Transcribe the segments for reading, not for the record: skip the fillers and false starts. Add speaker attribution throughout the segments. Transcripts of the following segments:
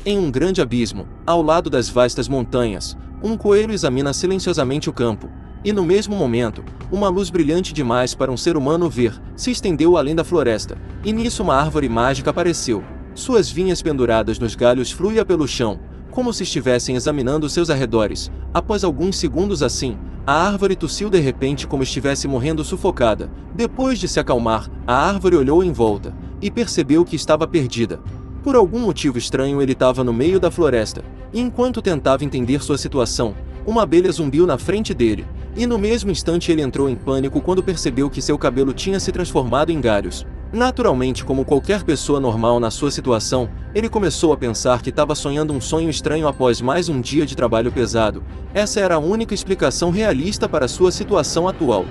Speaker 1: Em um grande abismo, ao lado das vastas montanhas, um coelho examina silenciosamente o campo, e no mesmo momento, uma luz brilhante demais para um ser humano ver, se estendeu além da floresta, e nisso uma árvore mágica apareceu. Suas vinhas penduradas nos galhos fluía pelo chão, como se estivessem examinando seus arredores. Após alguns segundos assim, a árvore tossiu de repente como estivesse morrendo sufocada. Depois de se acalmar, a árvore olhou em volta, e percebeu que estava perdida. Por algum motivo estranho ele estava no meio da floresta, e enquanto tentava entender sua situação, uma abelha zumbiu na frente dele, e no mesmo instante ele entrou em pânico quando percebeu que seu cabelo tinha se transformado em galhos. Naturalmente, como qualquer pessoa normal na sua situação, ele começou a pensar que estava sonhando um sonho estranho após mais um dia de trabalho pesado. Essa era a única explicação realista para sua situação atual.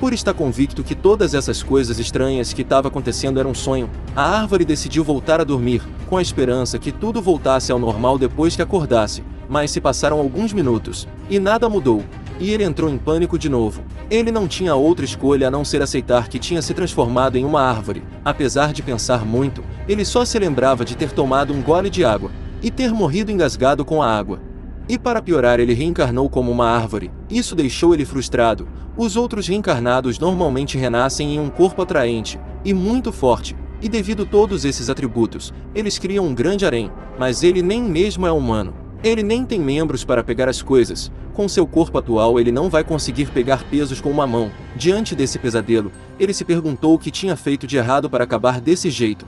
Speaker 1: Por estar convicto que todas essas coisas estranhas que estavam acontecendo eram um sonho, a árvore decidiu voltar a dormir, com a esperança que tudo voltasse ao normal depois que acordasse. Mas se passaram alguns minutos, e nada mudou, e ele entrou em pânico de novo. Ele não tinha outra escolha a não ser aceitar que tinha se transformado em uma árvore. Apesar de pensar muito, ele só se lembrava de ter tomado um gole de água, e ter morrido engasgado com a água. E para piorar ele reencarnou como uma árvore. Isso deixou ele frustrado. Os outros reencarnados normalmente renascem em um corpo atraente, e muito forte, e devido a todos esses atributos, eles criam um grande harém, mas ele nem mesmo é humano. Ele nem tem membros para pegar as coisas. Com seu corpo atual ele não vai conseguir pegar pesos com uma mão. Diante desse pesadelo, ele se perguntou o que tinha feito de errado para acabar desse jeito.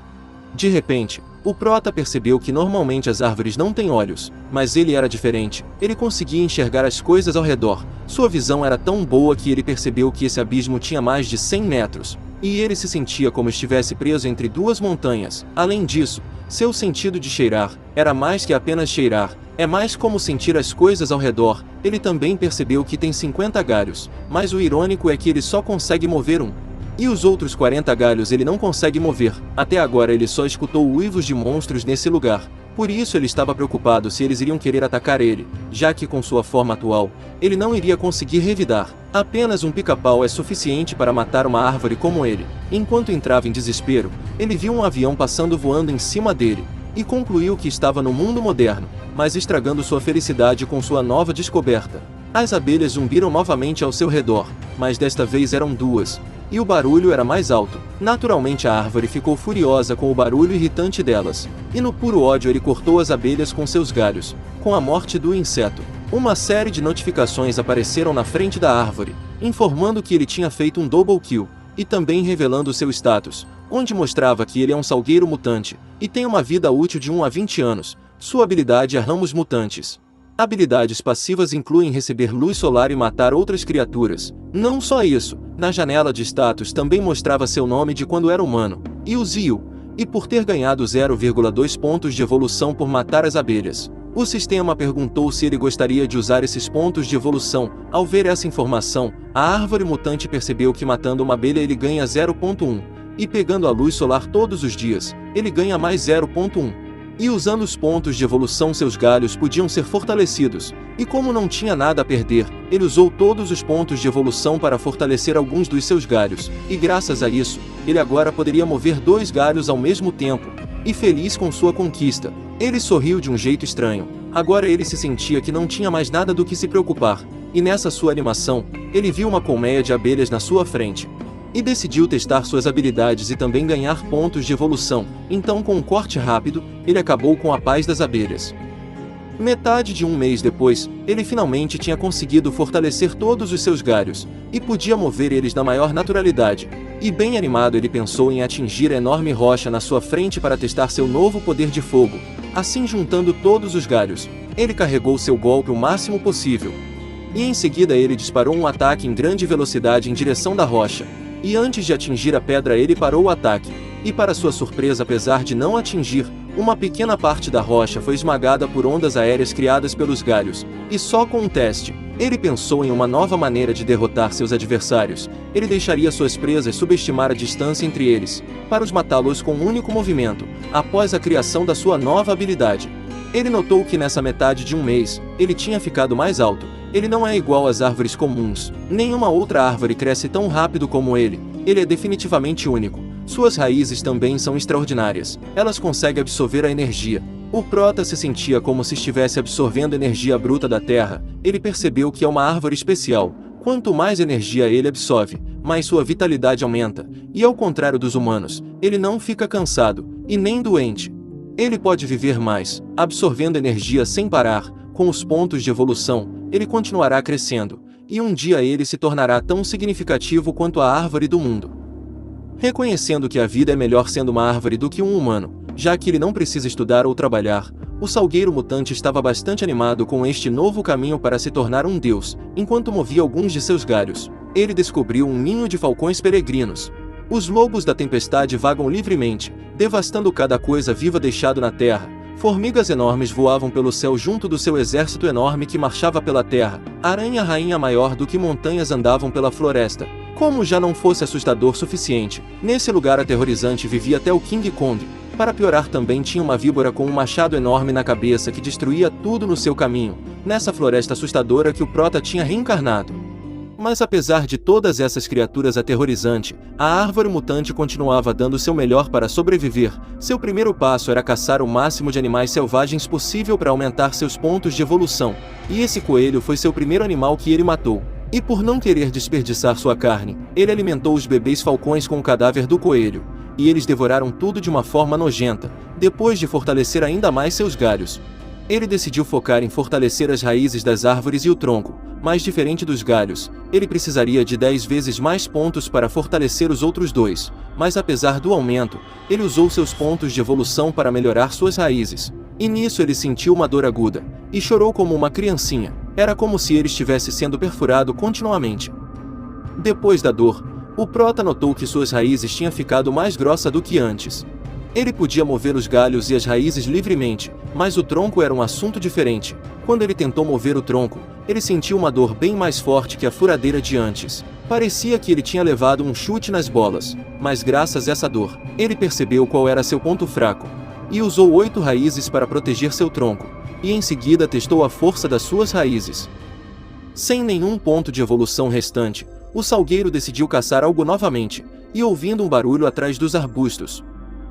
Speaker 1: De repente, o prota percebeu que normalmente as árvores não têm olhos, mas ele era diferente. Ele conseguia enxergar as coisas ao redor. Sua visão era tão boa que ele percebeu que esse abismo tinha mais de 100 metros, e ele se sentia como estivesse preso entre duas montanhas. Além disso, seu sentido de cheirar era mais que apenas cheirar, é mais como sentir as coisas ao redor. Ele também percebeu que tem 50 galhos, mas o irônico é que ele só consegue mover um. E os outros 40 galhos ele não consegue mover. Até agora ele só escutou uivos de monstros nesse lugar. Por isso ele estava preocupado se eles iriam querer atacar ele, já que com sua forma atual, ele não iria conseguir revidar. Apenas um pica-pau é suficiente para matar uma árvore como ele. Enquanto entrava em desespero, ele viu um avião passando voando em cima dele, e concluiu que estava no mundo moderno, mas estragando sua felicidade com sua nova descoberta. As abelhas zumbiram novamente ao seu redor, mas desta vez eram duas, e o barulho era mais alto. Naturalmente a árvore ficou furiosa com o barulho irritante delas, e no puro ódio ele cortou as abelhas com seus galhos. Com a morte do inseto, uma série de notificações apareceram na frente da árvore, informando que ele tinha feito um double kill, e também revelando seu status, onde mostrava que ele é um salgueiro mutante, e tem uma vida útil de 1 a 20 anos. Sua habilidade é ramos mutantes. Habilidades passivas incluem receber luz solar e matar outras criaturas. Não só isso, na janela de status também mostrava seu nome de quando era humano, e o Zio, e por ter ganhado 0,2 pontos de evolução por matar as abelhas. O sistema perguntou se ele gostaria de usar esses pontos de evolução. Ao ver essa informação, a árvore mutante percebeu que matando uma abelha ele ganha 0,1, e pegando a luz solar todos os dias, ele ganha mais 0,1. E usando os pontos de evolução seus galhos podiam ser fortalecidos, e como não tinha nada a perder, ele usou todos os pontos de evolução para fortalecer alguns dos seus galhos, e graças a isso, ele agora poderia mover 2 galhos ao mesmo tempo. E feliz com sua conquista, ele sorriu de um jeito estranho. Agora ele se sentia que não tinha mais nada do que se preocupar, e nessa sua animação, ele viu uma colmeia de abelhas na sua frente. E decidiu testar suas habilidades e também ganhar pontos de evolução. Então, com um corte rápido, ele acabou com a paz das abelhas. Metade de um mês depois, ele finalmente tinha conseguido fortalecer todos os seus galhos, e podia mover eles na maior naturalidade. E bem animado ele pensou em atingir a enorme rocha na sua frente para testar seu novo poder de fogo. Assim, juntando todos os galhos, ele carregou seu golpe o máximo possível. E em seguida ele disparou um ataque em grande velocidade em direção da rocha. E antes de atingir a pedra ele parou o ataque, e para sua surpresa, apesar de não atingir, uma pequena parte da rocha foi esmagada por ondas aéreas criadas pelos galhos, e só com um teste, ele pensou em uma nova maneira de derrotar seus adversários. Ele deixaria suas presas subestimar a distância entre eles, para os matá-los com um único movimento, após a criação da sua nova habilidade. Ele notou que nessa metade de um mês, ele tinha ficado mais alto. Ele não é igual às árvores comuns. Nenhuma outra árvore cresce tão rápido como ele. Ele é definitivamente único. Suas raízes também são extraordinárias. Elas conseguem absorver a energia. O Prota se sentia como se estivesse absorvendo energia bruta da terra. Ele percebeu que é uma árvore especial. Quanto mais energia ele absorve, mais sua vitalidade aumenta. E ao contrário dos humanos, ele não fica cansado, e nem doente. Ele pode viver mais, absorvendo energia sem parar. Com os pontos de evolução, ele continuará crescendo, e um dia ele se tornará tão significativo quanto a árvore do mundo. Reconhecendo que a vida é melhor sendo uma árvore do que um humano, já que ele não precisa estudar ou trabalhar, o salgueiro mutante estava bastante animado com este novo caminho para se tornar um deus. Enquanto movia alguns de seus galhos, ele descobriu um ninho de falcões peregrinos. Os lobos da tempestade vagam livremente, devastando cada coisa viva deixado na terra. Formigas enormes voavam pelo céu junto do seu exército enorme que marchava pela terra. Aranha rainha maior do que montanhas andavam pela floresta. Como já não fosse assustador suficiente, nesse lugar aterrorizante vivia até o King Kong. Para piorar, também tinha uma víbora com um machado enorme na cabeça que destruía tudo no seu caminho, nessa floresta assustadora que o Prota tinha reencarnado. Mas apesar de todas essas criaturas aterrorizantes, a árvore mutante continuava dando seu melhor para sobreviver. Seu primeiro passo era caçar o máximo de animais selvagens possível para aumentar seus pontos de evolução, e esse coelho foi seu primeiro animal que ele matou. E por não querer desperdiçar sua carne, ele alimentou os bebês falcões com o cadáver do coelho, e eles devoraram tudo de uma forma nojenta, depois de fortalecer ainda mais seus galhos. Ele decidiu focar em fortalecer as raízes das árvores e o tronco, mas diferente dos galhos, ele precisaria de 10 vezes mais pontos para fortalecer os outros dois, mas apesar do aumento, ele usou seus pontos de evolução para melhorar suas raízes. E nisso ele sentiu uma dor aguda, e chorou como uma criancinha. Era como se ele estivesse sendo perfurado continuamente. Depois da dor, o Prota notou que suas raízes tinham ficado mais grossas do que antes. Ele podia mover os galhos e as raízes livremente, mas o tronco era um assunto diferente. Quando ele tentou mover o tronco, ele sentiu uma dor bem mais forte que a furadeira de antes. Parecia que ele tinha levado um chute nas bolas, mas graças a essa dor, ele percebeu qual era seu ponto fraco, e usou 8 raízes para proteger seu tronco, e em seguida testou a força das suas raízes. Sem nenhum ponto de evolução restante, o salgueiro decidiu caçar algo novamente, e ouvindo um barulho atrás dos arbustos,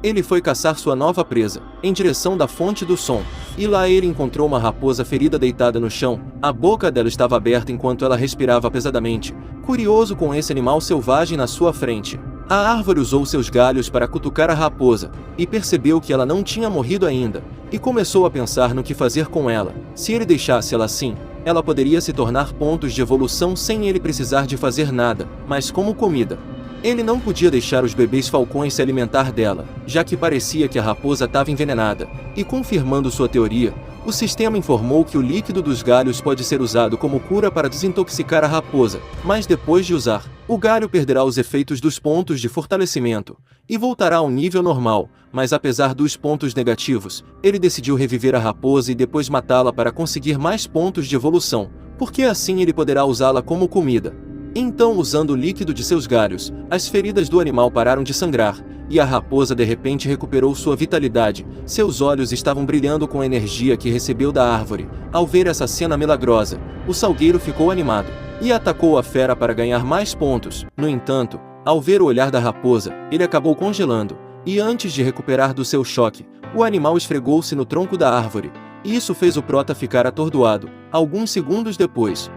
Speaker 1: ele foi caçar sua nova presa, em direção da fonte do som, e lá ele encontrou uma raposa ferida deitada no chão. A boca dela estava aberta enquanto ela respirava pesadamente, curioso com esse animal selvagem na sua frente. A árvore usou seus galhos para cutucar a raposa, e percebeu que ela não tinha morrido ainda, e começou a pensar no que fazer com ela. Se ele deixasse ela assim, ela poderia se tornar pontos de evolução sem ele precisar de fazer nada, mas como comida. Ele não podia deixar os bebês falcões se alimentar dela, já que parecia que a raposa estava envenenada, e confirmando sua teoria, o sistema informou que o líquido dos galhos pode ser usado como cura para desintoxicar a raposa, mas depois de usar, o galho perderá os efeitos dos pontos de fortalecimento, e voltará ao nível normal, mas apesar dos pontos negativos, ele decidiu reviver a raposa e depois matá-la para conseguir mais pontos de evolução, porque assim ele poderá usá-la como comida. Então, usando o líquido de seus galhos, as feridas do animal pararam de sangrar, e a raposa de repente recuperou sua vitalidade. Seus olhos estavam brilhando com a energia que recebeu da árvore. Ao ver essa cena milagrosa, o salgueiro ficou animado, e atacou a fera para ganhar mais pontos. No entanto, ao ver o olhar da raposa, ele acabou congelando, e antes de recuperar do seu choque, o animal esfregou-se no tronco da árvore. Isso fez o Prota ficar atordoado. Alguns segundos depois,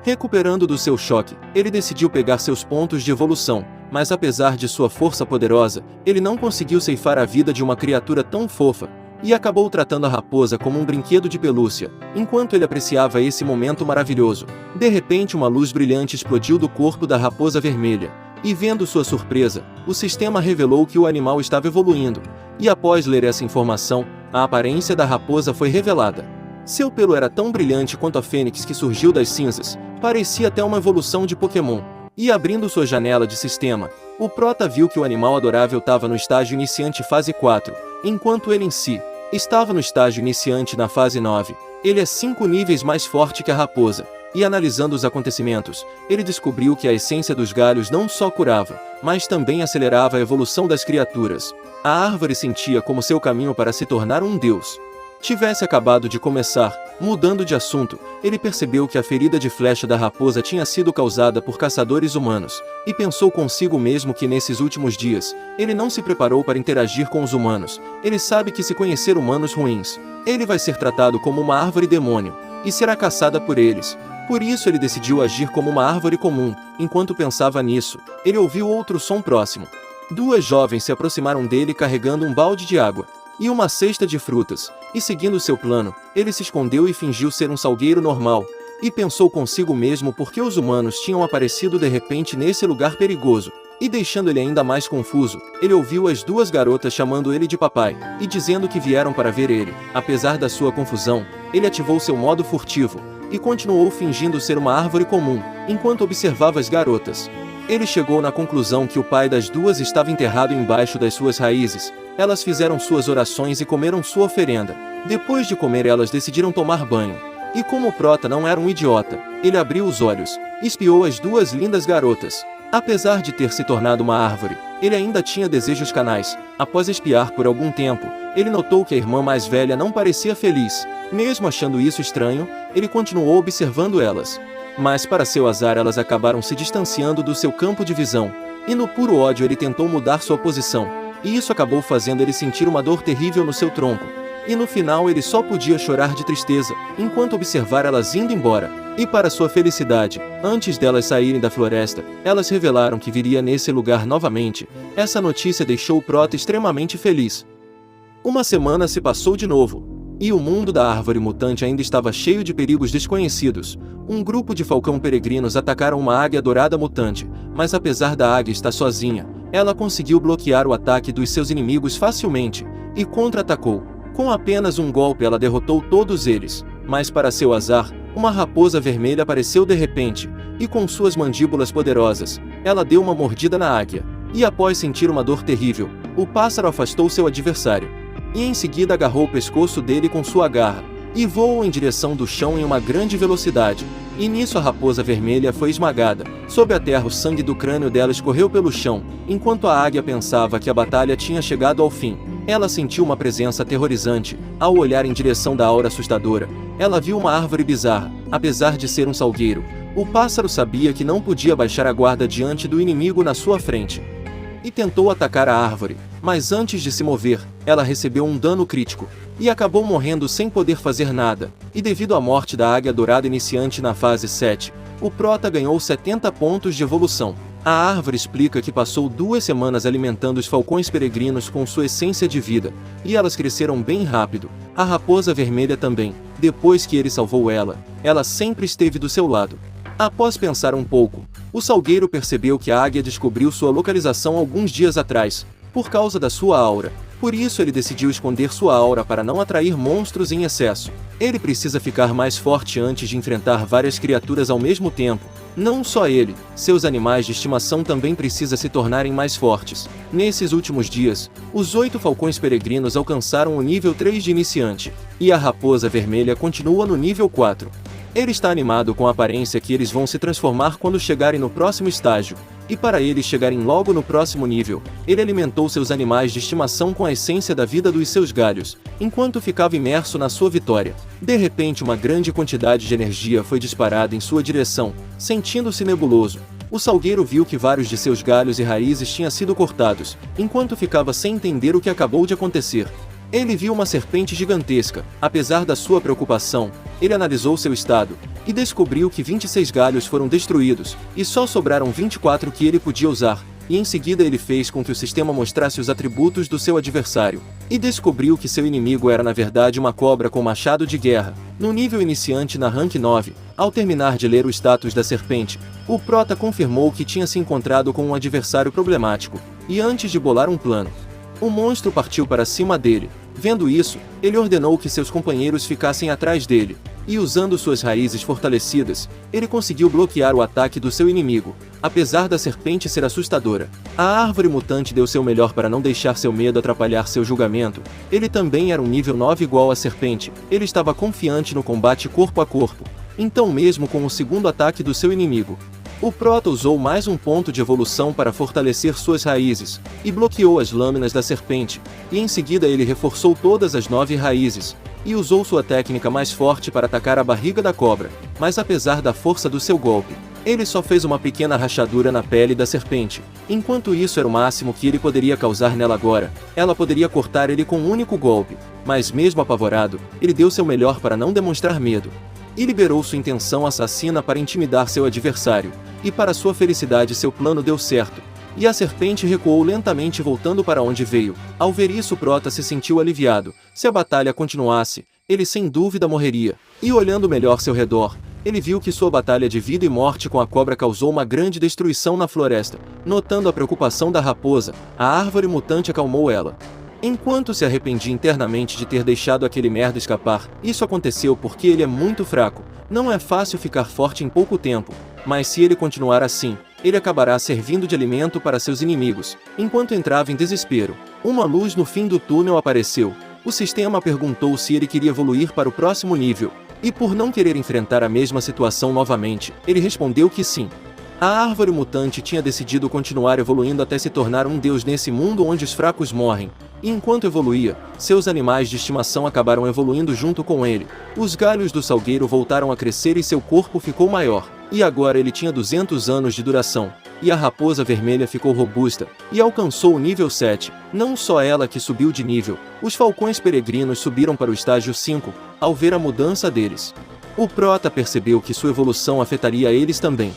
Speaker 1: recuperando do seu choque, ele decidiu pegar seus pontos de evolução, mas apesar de sua força poderosa, ele não conseguiu ceifar a vida de uma criatura tão fofa, e acabou tratando a raposa como um brinquedo de pelúcia. Enquanto ele apreciava esse momento maravilhoso, de repente uma luz brilhante explodiu do corpo da raposa vermelha, e vendo sua surpresa, o sistema revelou que o animal estava evoluindo, e após ler essa informação, a aparência da raposa foi revelada. Seu pelo era tão brilhante quanto a fênix que surgiu das cinzas, parecia até uma evolução de Pokémon. E abrindo sua janela de sistema, o Prota viu que o animal adorável estava no estágio iniciante fase 4, enquanto ele em si estava no estágio iniciante na fase 9. Ele é 5 níveis mais forte que a raposa, e analisando os acontecimentos, ele descobriu que a essência dos galhos não só curava, mas também acelerava a evolução das criaturas. A árvore sentia como seu caminho para se tornar um deus. tivesse acabado de começar. Mudando de assunto, ele percebeu que a ferida de flecha da raposa tinha sido causada por caçadores humanos, e pensou consigo mesmo que nesses últimos dias, ele não se preparou para interagir com os humanos. Ele sabe que se conhecer humanos ruins, ele vai ser tratado como uma árvore demônio, e será caçada por eles. Por isso ele decidiu agir como uma árvore comum. Enquanto pensava nisso, ele ouviu outro som próximo. Duas jovens se aproximaram dele carregando um balde de água e uma cesta de frutas, e seguindo seu plano, ele se escondeu e fingiu ser um salgueiro normal, e pensou consigo mesmo por que os humanos tinham aparecido de repente nesse lugar perigoso. E deixando ele ainda mais confuso, ele ouviu as duas garotas chamando ele de papai, e dizendo que vieram para ver ele. Apesar da sua confusão, ele ativou seu modo furtivo, e continuou fingindo ser uma árvore comum, enquanto observava as garotas. Ele chegou na conclusão que o pai das duas estava enterrado embaixo das suas raízes. Elas fizeram suas orações e comeram sua oferenda. Depois de comer, elas decidiram tomar banho. E como o Prota não era um idiota, ele abriu os olhos, espiou as duas lindas garotas. Apesar de ter se tornado uma árvore, ele ainda tinha desejos canais. Após espiar por algum tempo, ele notou que a irmã mais velha não parecia feliz. Mesmo achando isso estranho, ele continuou observando elas. Mas para seu azar, elas acabaram se distanciando do seu campo de visão, e no puro ódio ele tentou mudar sua posição, e isso acabou fazendo ele sentir uma dor terrível no seu tronco. E no final ele só podia chorar de tristeza, enquanto observar elas indo embora. E para sua felicidade, antes delas saírem da floresta, elas revelaram que viria nesse lugar novamente. Essa notícia deixou o Prota extremamente feliz. Uma semana se passou de novo, e o mundo da árvore mutante ainda estava cheio de perigos desconhecidos. Um grupo de falcão peregrinos atacaram uma águia dourada mutante, mas apesar da águia estar sozinha, ela conseguiu bloquear o ataque dos seus inimigos facilmente, e contra-atacou. Com apenas um golpe ela derrotou todos eles, mas para seu azar, uma raposa vermelha apareceu de repente, e com suas mandíbulas poderosas, ela deu uma mordida na águia, e após sentir uma dor terrível, o pássaro afastou seu adversário, e em seguida agarrou o pescoço dele com sua garra, e voou em direção do chão em uma grande velocidade. E nisso a raposa vermelha foi esmagada. Sob a terra o sangue do crânio dela escorreu pelo chão, enquanto a águia pensava que a batalha tinha chegado ao fim. Ela sentiu uma presença aterrorizante. Ao olhar em direção da aura assustadora, ela viu uma árvore bizarra. Apesar de ser um salgueiro, o pássaro sabia que não podia baixar a guarda diante do inimigo na sua frente, e tentou atacar a árvore, mas antes de se mover, ela recebeu um dano crítico, e acabou morrendo sem poder fazer nada. E devido à morte da águia dourada iniciante na fase 7, o Prota ganhou 70 pontos de evolução. A árvore explica que passou 2 semanas alimentando os falcões peregrinos com sua essência de vida, e elas cresceram bem rápido. A raposa vermelha também. Depois que ele salvou ela sempre esteve do seu lado. Após pensar um pouco, o salgueiro percebeu que a águia descobriu sua localização alguns dias atrás, por causa da sua aura. Por isso ele decidiu esconder sua aura para não atrair monstros em excesso. Ele precisa ficar mais forte antes de enfrentar várias criaturas ao mesmo tempo. Não só ele, seus animais de estimação também precisam se tornarem mais fortes. Nesses últimos dias, os 8 falcões peregrinos alcançaram o nível 3 de iniciante, e a raposa vermelha continua no nível 4. Ele está animado com a aparência que eles vão se transformar quando chegarem no próximo estágio, e para eles chegarem logo no próximo nível, ele alimentou seus animais de estimação com a essência da vida dos seus galhos, enquanto ficava imerso na sua vitória. De repente uma grande quantidade de energia foi disparada em sua direção. Sentindo-se nebuloso, o salgueiro viu que vários de seus galhos e raízes tinham sido cortados, enquanto ficava sem entender o que acabou de acontecer. Ele viu uma serpente gigantesca. Apesar da sua preocupação, ele analisou seu estado, e descobriu que 26 galhos foram destruídos, e só sobraram 24 que ele podia usar, e em seguida ele fez com que o sistema mostrasse os atributos do seu adversário, e descobriu que seu inimigo era na verdade uma cobra com machado de guerra, no nível iniciante na rank 9. Ao terminar de ler o status da serpente, o Prota confirmou que tinha se encontrado com um adversário problemático, e antes de bolar um plano, o monstro partiu para cima dele. Vendo isso, ele ordenou que seus companheiros ficassem atrás dele, e usando suas raízes fortalecidas, ele conseguiu bloquear o ataque do seu inimigo. Apesar da serpente ser assustadora, a árvore mutante deu seu melhor para não deixar seu medo atrapalhar seu julgamento. Ele também era um nível 9 igual à serpente. Ele estava confiante no combate corpo a corpo. Então mesmo com o segundo ataque do seu inimigo, o Prota usou mais um ponto de evolução para fortalecer suas raízes, e bloqueou as lâminas da serpente, e em seguida ele reforçou todas as 9 raízes. e usou sua técnica mais forte para atacar a barriga da cobra, mas apesar da força do seu golpe, ele só fez uma pequena rachadura na pele da serpente. Enquanto isso era o máximo que ele poderia causar nela agora, ela poderia cortar ele com um único golpe, mas mesmo apavorado, ele deu seu melhor para não demonstrar medo. E liberou sua intenção assassina para intimidar seu adversário, e para sua felicidade seu plano deu certo. E a serpente recuou lentamente voltando para onde veio. Ao ver isso Prota se sentiu aliviado. Se a batalha continuasse, ele sem dúvida morreria. E olhando melhor seu redor, ele viu que sua batalha de vida e morte com a cobra causou uma grande destruição na floresta. Notando a preocupação da raposa, a árvore mutante acalmou ela. Enquanto se arrependia internamente de ter deixado aquele merda escapar, isso aconteceu porque ele é muito fraco. Não é fácil ficar forte em pouco tempo, mas se ele continuar assim, ele acabará servindo de alimento para seus inimigos. Enquanto entrava em desespero, uma luz no fim do túnel apareceu. O sistema perguntou se ele queria evoluir para o próximo nível, e por não querer enfrentar a mesma situação novamente, ele respondeu que sim. A árvore mutante tinha decidido continuar evoluindo até se tornar um deus nesse mundo onde os fracos morrem. E enquanto evoluía, seus animais de estimação acabaram evoluindo junto com ele. Os galhos do salgueiro voltaram a crescer e seu corpo ficou maior. E agora ele tinha 200 anos de duração. E a raposa vermelha ficou robusta, e alcançou o nível 7. Não só ela que subiu de nível, os falcões peregrinos subiram para o estágio 5, ao ver a mudança deles. O Prota percebeu que sua evolução afetaria eles também.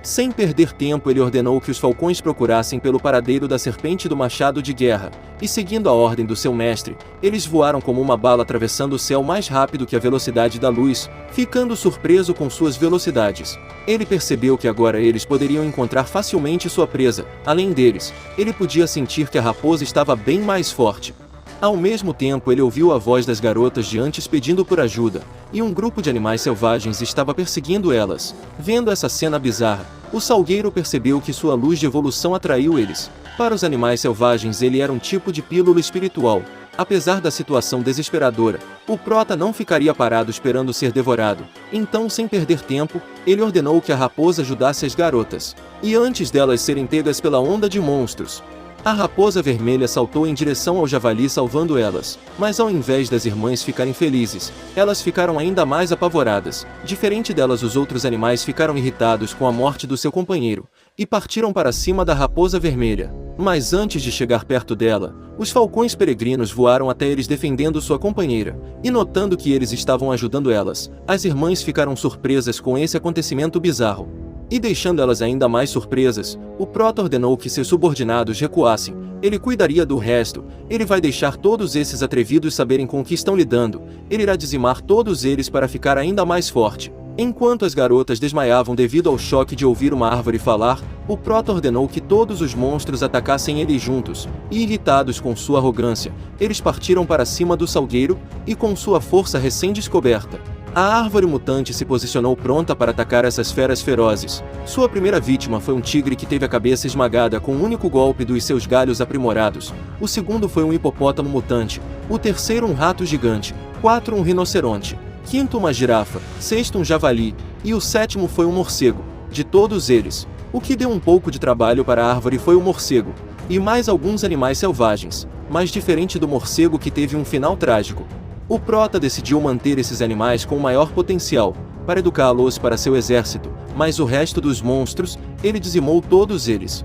Speaker 1: Sem perder tempo ele ordenou que os falcões procurassem pelo paradeiro da serpente do machado de guerra, e seguindo a ordem do seu mestre, eles voaram como uma bala atravessando o céu mais rápido que a velocidade da luz, ficando surpreso com suas velocidades. Ele percebeu que agora eles poderiam encontrar facilmente sua presa. Além deles, ele podia sentir que a raposa estava bem mais forte. Ao mesmo tempo ele ouviu a voz das garotas de antes pedindo por ajuda, e um grupo de animais selvagens estava perseguindo elas. Vendo essa cena bizarra, o salgueiro percebeu que sua luz de evolução atraiu eles. Para os animais selvagens ele era um tipo de pílula espiritual. Apesar da situação desesperadora, o Prota não ficaria parado esperando ser devorado. Então, sem perder tempo, ele ordenou que a raposa ajudasse as garotas. E antes delas serem pegas pela onda de monstros, a raposa vermelha saltou em direção ao javali salvando elas, mas ao invés das irmãs ficarem felizes, elas ficaram ainda mais apavoradas. Diferente delas, os outros animais ficaram irritados com a morte do seu companheiro, e partiram para cima da raposa vermelha. Mas antes de chegar perto dela, os falcões peregrinos voaram até eles defendendo sua companheira, e notando que eles estavam ajudando elas, as irmãs ficaram surpresas com esse acontecimento bizarro. E deixando elas ainda mais surpresas, o Prota ordenou que seus subordinados recuassem. Ele cuidaria do resto. Ele vai deixar todos esses atrevidos saberem com o que estão lidando. Ele irá dizimar todos eles para ficar ainda mais forte. Enquanto as garotas desmaiavam devido ao choque de ouvir uma árvore falar, o Prota ordenou que todos os monstros atacassem eles juntos. E irritados com sua arrogância, eles partiram para cima do salgueiro, e com sua força recém-descoberta, a árvore mutante se posicionou pronta para atacar essas feras ferozes. Sua primeira vítima foi um tigre que teve a cabeça esmagada com um único golpe dos seus galhos aprimorados. O segundo foi um hipopótamo mutante. O terceiro um rato gigante. 4 um rinoceronte. Quinto uma girafa. Sexto um javali. E o sétimo foi um morcego. De todos eles, o que deu um pouco de trabalho para a árvore foi o morcego. E mais alguns animais selvagens. Mas diferente do morcego que teve um final trágico, o Prota decidiu manter esses animais com maior potencial, para educá-los para seu exército, mas o resto dos monstros, ele dizimou todos eles.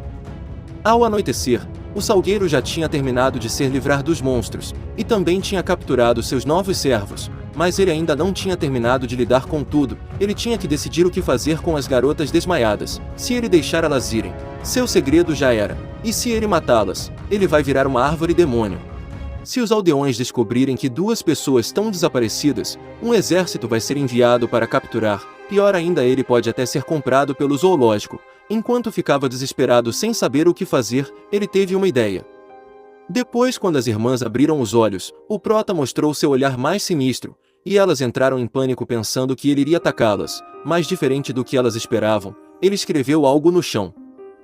Speaker 1: Ao anoitecer, o salgueiro já tinha terminado de se livrar dos monstros, e também tinha capturado seus novos servos, mas ele ainda não tinha terminado de lidar com tudo. Ele tinha que decidir o que fazer com as garotas desmaiadas. Se ele deixar elas irem, seu segredo já era, e se ele matá-las, ele vai virar uma árvore demônio. Se os aldeões descobrirem que 2 pessoas estão desaparecidas, um exército vai ser enviado para capturar. Pior ainda, ele pode até ser comprado pelo zoológico. Enquanto ficava desesperado sem saber o que fazer, ele teve uma ideia. Depois, quando as irmãs abriram os olhos, o Prota mostrou seu olhar mais sinistro, e elas entraram em pânico pensando que ele iria atacá-las, mas diferente do que elas esperavam, ele escreveu algo no chão.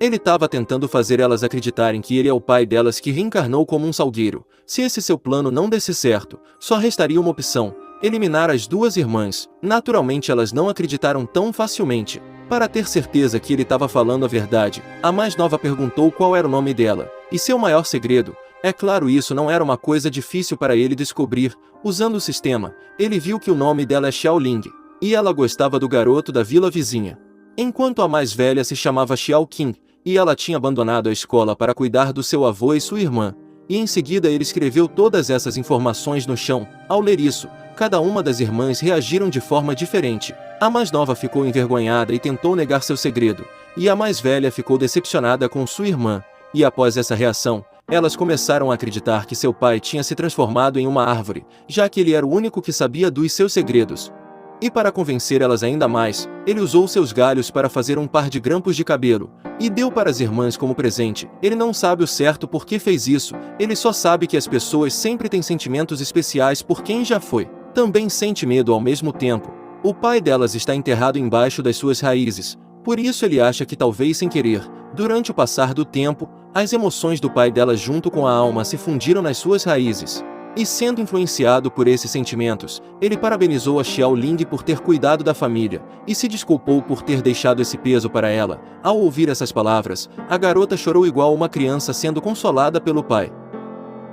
Speaker 1: Ele estava tentando fazer elas acreditarem que ele é o pai delas que reencarnou como um salgueiro. Se esse seu plano não desse certo, só restaria uma opção: eliminar as 2 irmãs. Naturalmente elas não acreditaram tão facilmente. Para ter certeza que ele estava falando a verdade, a mais nova perguntou qual era o nome dela, e seu maior segredo. É claro, isso não era uma coisa difícil para ele descobrir. Usando o sistema, ele viu que o nome dela é Xiaoling, e ela gostava do garoto da vila vizinha. Enquanto a mais velha se chamava Xiao Qing, e ela tinha abandonado a escola para cuidar do seu avô e sua irmã. E em seguida ele escreveu todas essas informações no chão. Ao ler isso, cada uma das irmãs reagiram de forma diferente. A mais nova ficou envergonhada e tentou negar seu segredo, e a mais velha ficou decepcionada com sua irmã. E após essa reação, elas começaram a acreditar que seu pai tinha se transformado em uma árvore, já que ele era o único que sabia dos seus segredos. E para convencer elas ainda mais, ele usou seus galhos para fazer um par de grampos de cabelo, e deu para as irmãs como presente. Ele não sabe o certo por que fez isso, ele só sabe que as pessoas sempre têm sentimentos especiais por quem já foi. Também sente medo ao mesmo tempo. O pai delas está enterrado embaixo das suas raízes, por isso ele acha que talvez sem querer, durante o passar do tempo, as emoções do pai delas junto com a alma se fundiram nas suas raízes. E sendo influenciado por esses sentimentos, ele parabenizou a Xiaoling por ter cuidado da família, e se desculpou por ter deixado esse peso para ela. Ao ouvir essas palavras, a garota chorou igual uma criança sendo consolada pelo pai.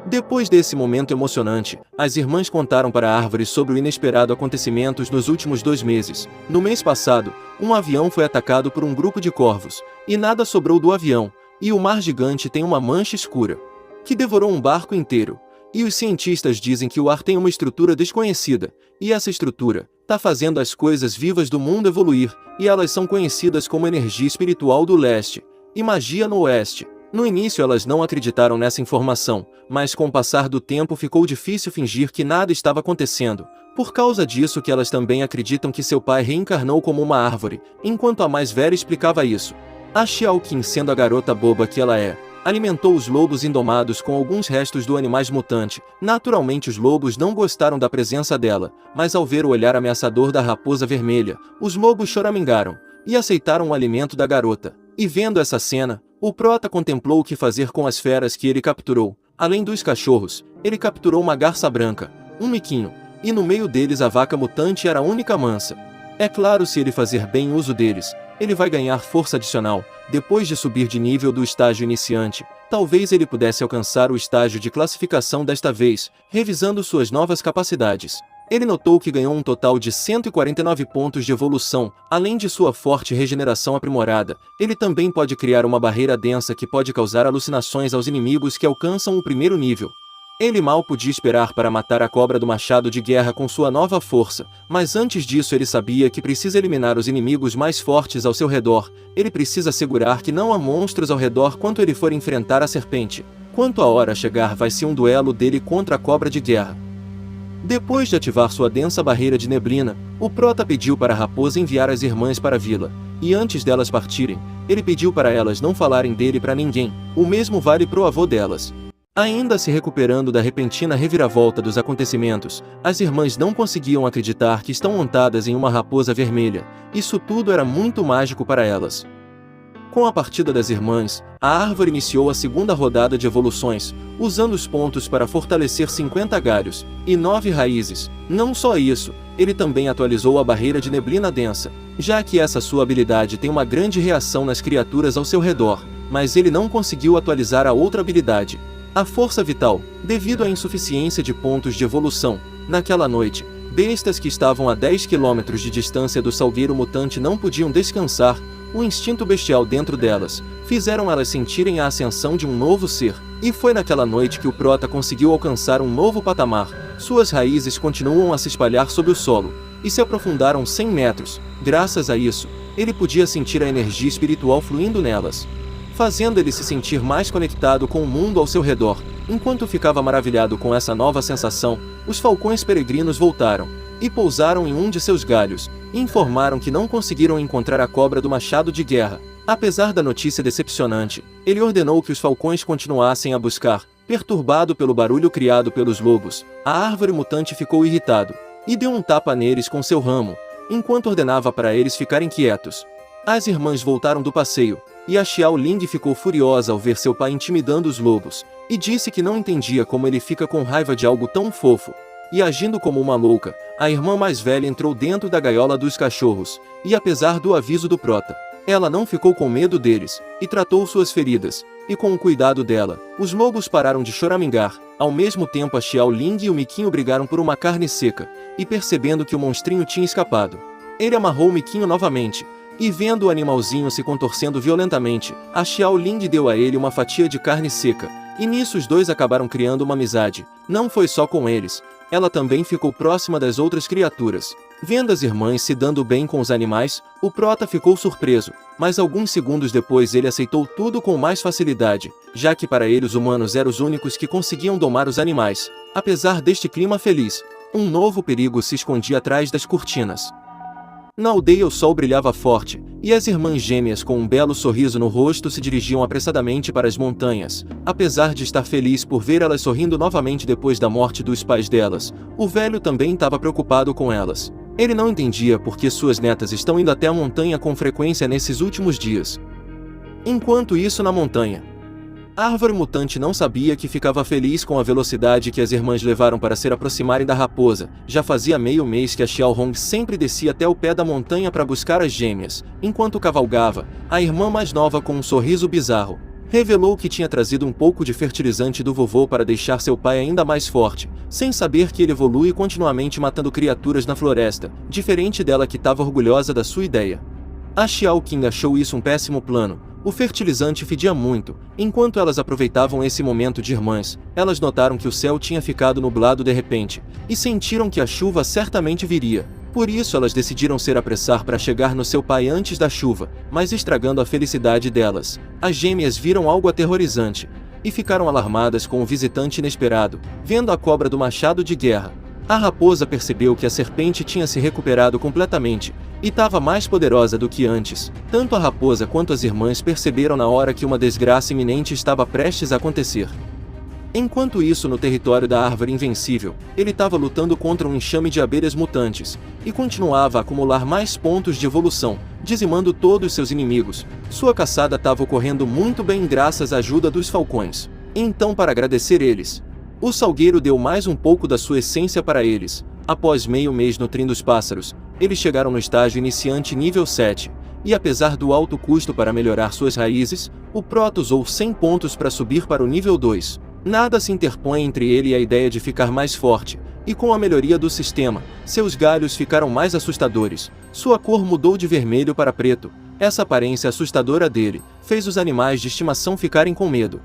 Speaker 1: Depois desse momento emocionante, as irmãs contaram para a árvore sobre o inesperado acontecimento nos últimos 2 meses. No mês passado, um avião foi atacado por um grupo de corvos, e nada sobrou do avião, e o mar gigante tem uma mancha escura, que devorou um barco inteiro. E os cientistas dizem que o ar tem uma estrutura desconhecida, e essa estrutura está fazendo as coisas vivas do mundo evoluir, e elas são conhecidas como energia espiritual do leste e magia no oeste. No início elas não acreditaram nessa informação, mas com o passar do tempo ficou difícil fingir que nada estava acontecendo. Por causa disso que elas também acreditam que seu pai reencarnou como uma árvore, enquanto a mais velha explicava isso. A Xiaoqing, sendo a garota boba que ela é, alimentou os lobos indomados com alguns restos do animais mutante. Naturalmente os lobos não gostaram da presença dela, mas ao ver o olhar ameaçador da raposa vermelha, os lobos choramingaram, e aceitaram o alimento da garota. E vendo essa cena, o prota contemplou o que fazer com as feras que ele capturou. Além dos cachorros, ele capturou uma garça branca, um miquinho, e no meio deles a vaca mutante era a única mansa. É claro, se ele fazer bem uso deles, ele vai ganhar força adicional. Depois de subir de nível do estágio iniciante, talvez ele pudesse alcançar o estágio de classificação desta vez, revisando suas novas capacidades. Ele notou que ganhou um total de 149 pontos de evolução, além de sua forte regeneração aprimorada. Ele também pode criar uma barreira densa que pode causar alucinações aos inimigos que alcançam o primeiro nível. Ele mal podia esperar para matar a cobra do machado de guerra com sua nova força, mas antes disso ele sabia que precisa eliminar os inimigos mais fortes ao seu redor. Ele precisa assegurar que não há monstros ao redor quando ele for enfrentar a serpente. Quanto a hora chegar, vai ser um duelo dele contra a cobra de guerra. Depois de ativar sua densa barreira de neblina, o prota pediu para a raposa enviar as irmãs para a vila, e antes delas partirem, ele pediu para elas não falarem dele para ninguém. O mesmo vale pro avô delas. Ainda se recuperando da repentina reviravolta dos acontecimentos, as irmãs não conseguiam acreditar que estão montadas em uma raposa vermelha. Isso tudo era muito mágico para elas. Com a partida das irmãs, a árvore iniciou a segunda rodada de evoluções, usando os pontos para fortalecer 50 galhos e 9 raízes. Não só isso, ele também atualizou a barreira de neblina densa, já que essa sua habilidade tem uma grande reação nas criaturas ao seu redor, mas ele não conseguiu atualizar a outra habilidade, a força vital, devido à insuficiência de pontos de evolução. Naquela noite, bestas que estavam a 10 km de distância do salgueiro mutante não podiam descansar. O instinto bestial dentro delas fizeram elas sentirem a ascensão de um novo ser. E foi naquela noite que o prota conseguiu alcançar um novo patamar. Suas raízes continuam a se espalhar sobre o solo e se aprofundaram 100 metros. Graças a isso, ele podia sentir a energia espiritual fluindo nelas, fazendo ele se sentir mais conectado com o mundo ao seu redor. Enquanto ficava maravilhado com essa nova sensação, os falcões peregrinos voltaram e pousaram em um de seus galhos, e informaram que não conseguiram encontrar a cobra do machado de guerra. Apesar da notícia decepcionante, ele ordenou que os falcões continuassem a buscar. Perturbado pelo barulho criado pelos lobos, a árvore mutante ficou irritado, e deu um tapa neles com seu ramo, enquanto ordenava para eles ficarem quietos. As irmãs voltaram do passeio, e a Xiaoling ficou furiosa ao ver seu pai intimidando os lobos, e disse que não entendia como ele fica com raiva de algo tão fofo. E agindo como uma louca, a irmã mais velha entrou dentro da gaiola dos cachorros, e apesar do aviso do prota, Ela não ficou com medo deles, e tratou suas feridas, e com o cuidado dela, os lobos pararam de choramingar. Ao mesmo tempo a Xiao Ling e o Miquinho brigaram por uma carne seca, e percebendo que o monstrinho tinha escapado, ele amarrou o Miquinho novamente, e vendo o animalzinho se contorcendo violentamente, a Xiao Ling deu a ele uma fatia de carne seca, e nisso os dois acabaram criando uma amizade. Não foi só com eles, ela também ficou próxima das outras criaturas. Vendo as irmãs se dando bem com os animais, o Prota ficou surpreso, mas alguns segundos depois ele aceitou tudo com mais facilidade, já que para ele os humanos eram os únicos que conseguiam domar os animais. Apesar deste clima feliz, um novo perigo se escondia atrás das cortinas. Na aldeia o sol brilhava forte, e as irmãs gêmeas com um belo sorriso no rosto se dirigiam apressadamente para as montanhas. Apesar de estar feliz por ver elas sorrindo novamente depois da morte dos pais delas, o velho também estava preocupado com elas. Ele não entendia por que suas netas estão indo até a montanha com frequência nesses últimos dias. Enquanto isso na montanha, a árvore mutante não sabia que ficava feliz com a velocidade que as irmãs levaram para se aproximarem da raposa. Já fazia meio mês que a Xiao Hong sempre descia até o pé da montanha para buscar as gêmeas. Enquanto cavalgava, a irmã mais nova com um sorriso bizarro, revelou que tinha trazido um pouco de fertilizante do vovô para deixar seu pai ainda mais forte, sem saber que ele evolui continuamente matando criaturas na floresta, diferente dela que estava orgulhosa da sua ideia. A Xiao Qing achou isso um péssimo plano. O fertilizante fedia muito. Enquanto elas aproveitavam esse momento de irmãs, elas notaram que o céu tinha ficado nublado de repente, e sentiram que a chuva certamente viria. Por isso elas decidiram se apressar para chegar no seu pai antes da chuva, mas estragando a felicidade delas. As gêmeas viram algo aterrorizante, e ficaram alarmadas com o visitante inesperado, vendo a cobra do machado de guerra. A raposa percebeu que a serpente tinha se recuperado completamente, e estava mais poderosa do que antes. Tanto a raposa quanto as irmãs perceberam na hora que uma desgraça iminente estava prestes a acontecer. Enquanto isso no território da árvore invencível, ele estava lutando contra um enxame de abelhas mutantes, e continuava a acumular mais pontos de evolução, dizimando todos seus inimigos. Sua caçada estava ocorrendo muito bem graças à ajuda dos falcões. Então, para agradecer eles, o salgueiro deu mais um pouco da sua essência para eles. Após meio mês nutrindo os pássaros, eles chegaram no estágio iniciante nível 7, e apesar do alto custo para melhorar suas raízes, o Prota usou 100 pontos para subir para o nível 2. Nada se interpõe entre ele e a ideia de ficar mais forte, e com a melhoria do sistema, seus galhos ficaram mais assustadores. Sua cor mudou de vermelho para preto. Essa aparência assustadora dele fez os animais de estimação ficarem com medo.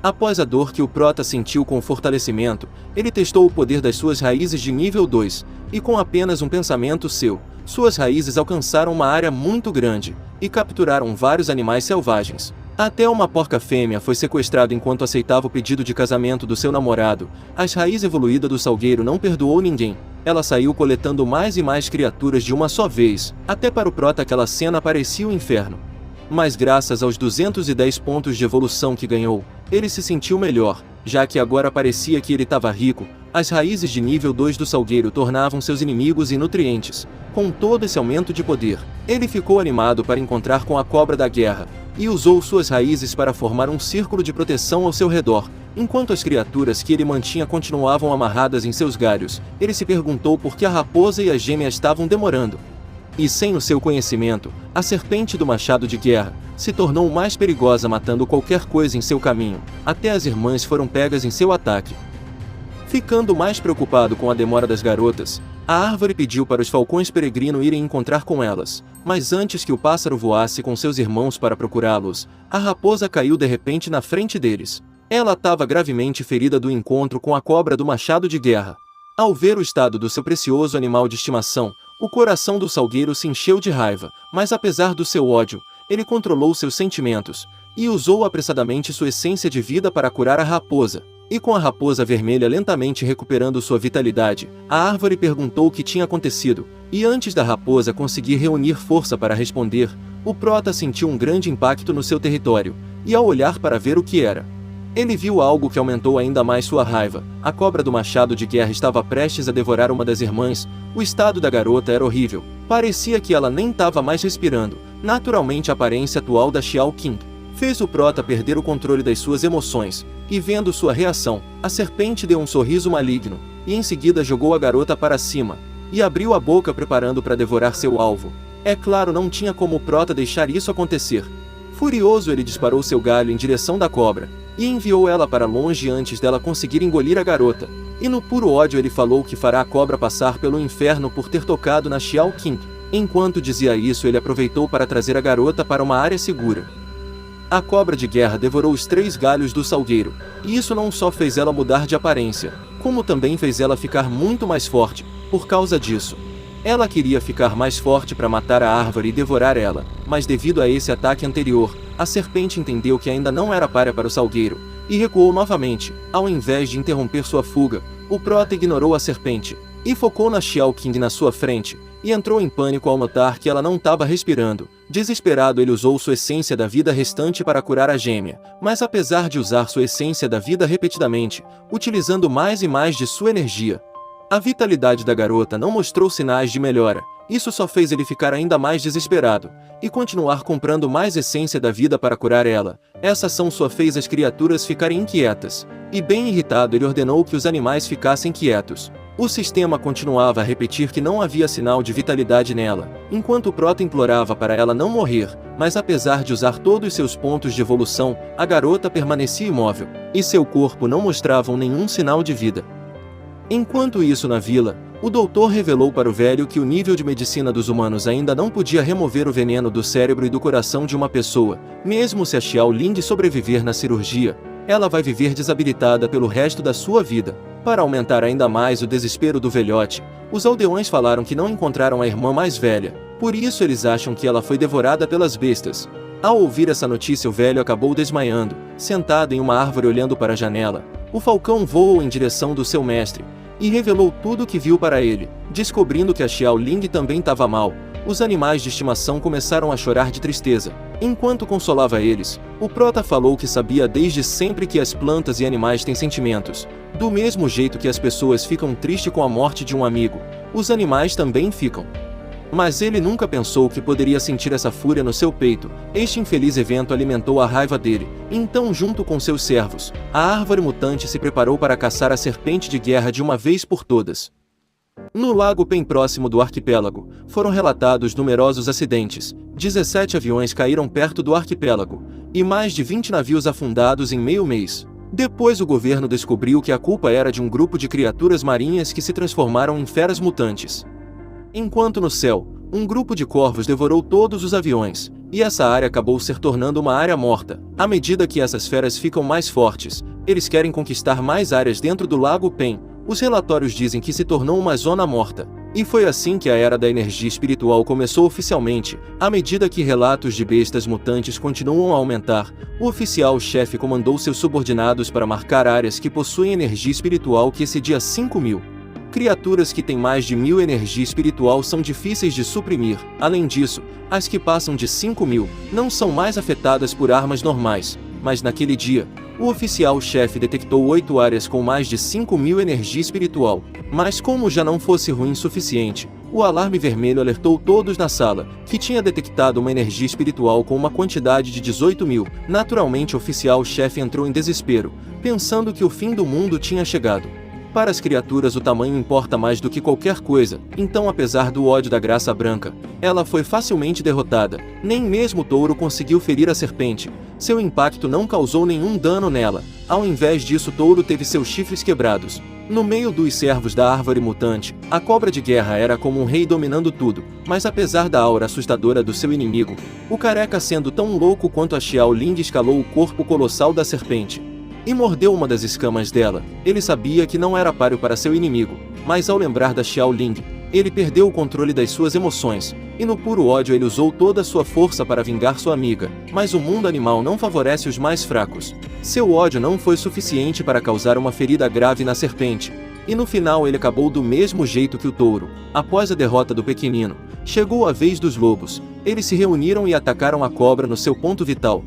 Speaker 1: Após a dor que o Prota sentiu com o fortalecimento, ele testou o poder das suas raízes de nível 2, e com apenas um pensamento seu, suas raízes alcançaram uma área muito grande, e capturaram vários animais selvagens. Até uma porca fêmea foi sequestrada enquanto aceitava o pedido de casamento do seu namorado. As raízes evoluídas do salgueiro não perdoou ninguém. Ela saiu coletando mais e mais criaturas de uma só vez. Até para o Prota aquela cena parecia o inferno. Mas graças aos 210 pontos de evolução que ganhou, ele se sentiu melhor, já que agora parecia que ele estava rico. As raízes de nível 2 do salgueiro tornavam seus inimigos inutrientes. Com todo esse aumento de poder, ele ficou animado para encontrar com a cobra da guerra, e usou suas raízes para formar um círculo de proteção ao seu redor. Enquanto as criaturas que ele mantinha continuavam amarradas em seus galhos, ele se perguntou por que a raposa e a gêmea estavam demorando. E sem o seu conhecimento, a serpente do machado de guerra se tornou mais perigosa, matando qualquer coisa em seu caminho. Até as irmãs foram pegas em seu ataque. Ficando mais preocupado com a demora das garotas, a árvore pediu para os falcões peregrino irem encontrar com elas. Mas antes que o pássaro voasse com seus irmãos para procurá-los, a raposa caiu de repente na frente deles. Ela estava gravemente ferida do encontro com a cobra do machado de guerra. Ao ver o estado do seu precioso animal de estimação, o coração do salgueiro se encheu de raiva, mas apesar do seu ódio, ele controlou seus sentimentos, e usou apressadamente sua essência de vida para curar a raposa. E com a raposa vermelha lentamente recuperando sua vitalidade, a árvore perguntou o que tinha acontecido, e antes da raposa conseguir reunir força para responder, o Prota sentiu um grande impacto no seu território, e ao olhar para ver o que era, ele viu algo que aumentou ainda mais sua raiva. A cobra do machado de guerra estava prestes a devorar uma das irmãs. O estado da garota era horrível. Parecia que ela nem estava mais respirando. Naturalmente a aparência atual da Xiao Qing fez o Prota perder o controle das suas emoções, e vendo sua reação, a serpente deu um sorriso maligno, e em seguida jogou a garota para cima, e abriu a boca preparando para devorar seu alvo. É claro, não tinha como o Prota deixar isso acontecer. Furioso, ele disparou seu galho em direção da cobra, e enviou ela para longe antes dela conseguir engolir a garota. E no puro ódio ele falou que fará a cobra passar pelo inferno por ter tocado na Xiao Qing. Enquanto dizia isso, ele aproveitou para trazer a garota para uma área segura. A cobra de guerra devorou os 3 galhos do salgueiro, e isso não só fez ela mudar de aparência, como também fez ela ficar muito mais forte. Por causa disso, ela queria ficar mais forte para matar a árvore e devorar ela, mas devido a esse ataque anterior, a serpente entendeu que ainda não era párea para o salgueiro, e recuou novamente. Ao invés de interromper sua fuga, o Prota ignorou a serpente, e focou na Xiao Qing na sua frente, e entrou em pânico ao notar que ela não estava respirando. Desesperado, ele usou sua essência da vida restante para curar a gêmea, mas apesar de usar sua essência da vida repetidamente, utilizando mais e mais de sua energia, a vitalidade da garota não mostrou sinais de melhora. Isso só fez ele ficar ainda mais desesperado, e continuar comprando mais essência da vida para curar ela. Essa ação só fez as criaturas ficarem inquietas, e bem irritado ele ordenou que os animais ficassem quietos. O sistema continuava a repetir que não havia sinal de vitalidade nela, enquanto o Prota implorava para ela não morrer, mas apesar de usar todos seus pontos de evolução, a garota permanecia imóvel, e seu corpo não mostrava nenhum sinal de vida. Enquanto isso, na vila, o doutor revelou para o velho que o nível de medicina dos humanos ainda não podia remover o veneno do cérebro e do coração de uma pessoa. Mesmo se a Xiao Ling sobreviver na cirurgia, ela vai viver desabilitada pelo resto da sua vida. Para aumentar ainda mais o desespero do velhote, os aldeões falaram que não encontraram a irmã mais velha, por isso eles acham que ela foi devorada pelas bestas. Ao ouvir essa notícia, o velho acabou desmaiando, sentado em uma árvore olhando para a janela. O falcão voou em direção do seu mestre, e revelou tudo o que viu para ele. Descobrindo que a Xiao Ling também estava mal, os animais de estimação começaram a chorar de tristeza. Enquanto consolava eles, o Prota falou que sabia desde sempre que as plantas e animais têm sentimentos. Do mesmo jeito que as pessoas ficam tristes com a morte de um amigo, os animais também ficam. Mas ele nunca pensou que poderia sentir essa fúria no seu peito. Este infeliz evento alimentou a raiva dele. Então, junto com seus servos, a árvore mutante se preparou para caçar a serpente de guerra de uma vez por todas. No lago bem próximo do arquipélago, foram relatados numerosos acidentes. 17 aviões caíram perto do arquipélago, e mais de 20 navios afundados em meio mês. Depois o governo descobriu que a culpa era de um grupo de criaturas marinhas que se transformaram em feras mutantes. Enquanto no céu, um grupo de corvos devorou todos os aviões, e essa área acabou se tornando uma área morta. À medida que essas feras ficam mais fortes, eles querem conquistar mais áreas dentro do Lago Pen. Os relatórios dizem que se tornou uma zona morta. E foi assim que a Era da Energia Espiritual começou oficialmente. À medida que relatos de bestas mutantes continuam a aumentar, o oficial-chefe comandou seus subordinados para marcar áreas que possuem energia espiritual que excedia 5.000. Criaturas que têm mais de 1.000 energia espiritual são difíceis de suprimir. Além disso, as que passam de 5.000 não são mais afetadas por armas normais. Mas naquele dia, o oficial-chefe detectou 8 áreas com mais de 5.000 energia espiritual. Mas como já não fosse ruim o suficiente, o alarme vermelho alertou todos na sala, que tinha detectado uma energia espiritual com uma quantidade de 18.000. Naturalmente o oficial-chefe entrou em desespero, pensando que o fim do mundo tinha chegado. Para as criaturas o tamanho importa mais do que qualquer coisa, então apesar do ódio da Graça Branca, ela foi facilmente derrotada. Nem mesmo o touro conseguiu ferir a serpente. Seu impacto não causou nenhum dano nela. Ao invés disso, o touro teve seus chifres quebrados. No meio dos servos da árvore mutante, a cobra de guerra era como um rei dominando tudo, mas apesar da aura assustadora do seu inimigo, o careca, sendo tão louco quanto a Xiao Ling, escalou o corpo colossal da serpente e mordeu uma das escamas dela. Ele sabia que não era páreo para seu inimigo, mas ao lembrar da Xiao Ling, ele perdeu o controle das suas emoções, e no puro ódio ele usou toda a sua força para vingar sua amiga. Mas o mundo animal não favorece os mais fracos. Seu ódio não foi suficiente para causar uma ferida grave na serpente, e no final ele acabou do mesmo jeito que o touro. Após a derrota do pequenino, chegou a vez dos lobos. Eles se reuniram e atacaram a cobra no seu ponto vital.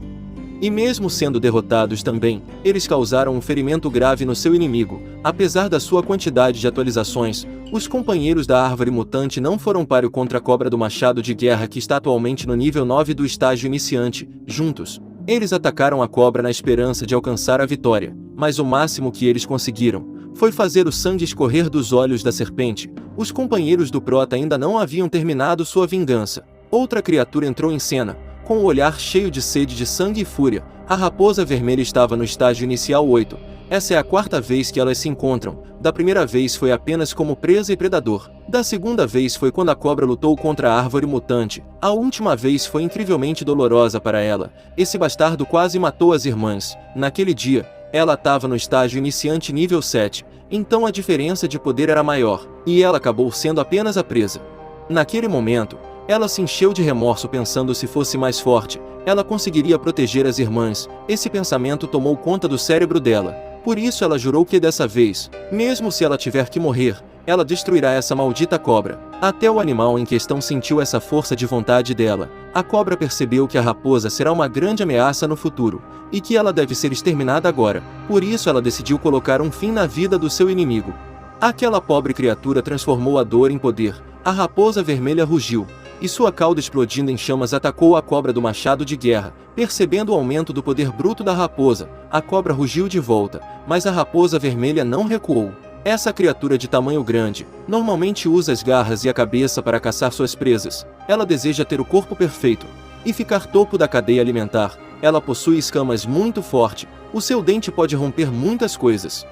Speaker 1: E mesmo sendo derrotados também, eles causaram um ferimento grave no seu inimigo. Apesar da sua quantidade de atualizações, os companheiros da árvore mutante não foram páreo contra a cobra do machado de guerra, que está atualmente no nível 9 do estágio iniciante. Juntos, eles atacaram a cobra na esperança de alcançar a vitória, mas o máximo que eles conseguiram foi fazer o sangue escorrer dos olhos da serpente. Os companheiros do Prota ainda não haviam terminado sua vingança. Outra criatura entrou em cena, com o olhar cheio de sede de sangue e fúria. A raposa vermelha estava no estágio inicial 8. Essa é a quarta vez que elas se encontram. Da primeira vez foi apenas como presa e predador. Da segunda vez foi quando a cobra lutou contra a árvore mutante. A última vez foi incrivelmente dolorosa para ela. Esse bastardo quase matou as irmãs. Naquele dia, ela estava no estágio iniciante nível 7. Então a diferença de poder era maior, e ela acabou sendo apenas a presa. Naquele momento, ela se encheu de remorso pensando se fosse mais forte, ela conseguiria proteger as irmãs. Esse pensamento tomou conta do cérebro dela. Por isso ela jurou que dessa vez, mesmo se ela tiver que morrer, ela destruirá essa maldita cobra. Até o animal em questão sentiu essa força de vontade dela. A cobra percebeu que a raposa será uma grande ameaça no futuro, e que ela deve ser exterminada agora. Por isso ela decidiu colocar um fim na vida do seu inimigo. Aquela pobre criatura transformou a dor em poder. A raposa vermelha rugiu, e sua cauda explodindo em chamas atacou a cobra do machado de guerra. Percebendo o aumento do poder bruto da raposa, a cobra rugiu de volta, mas a raposa vermelha não recuou. Essa criatura de tamanho grande, normalmente usa as garras e a cabeça para caçar suas presas. Ela deseja ter o corpo perfeito e ficar topo da cadeia alimentar. Ela possui escamas muito fortes, o seu dente pode romper muitas coisas.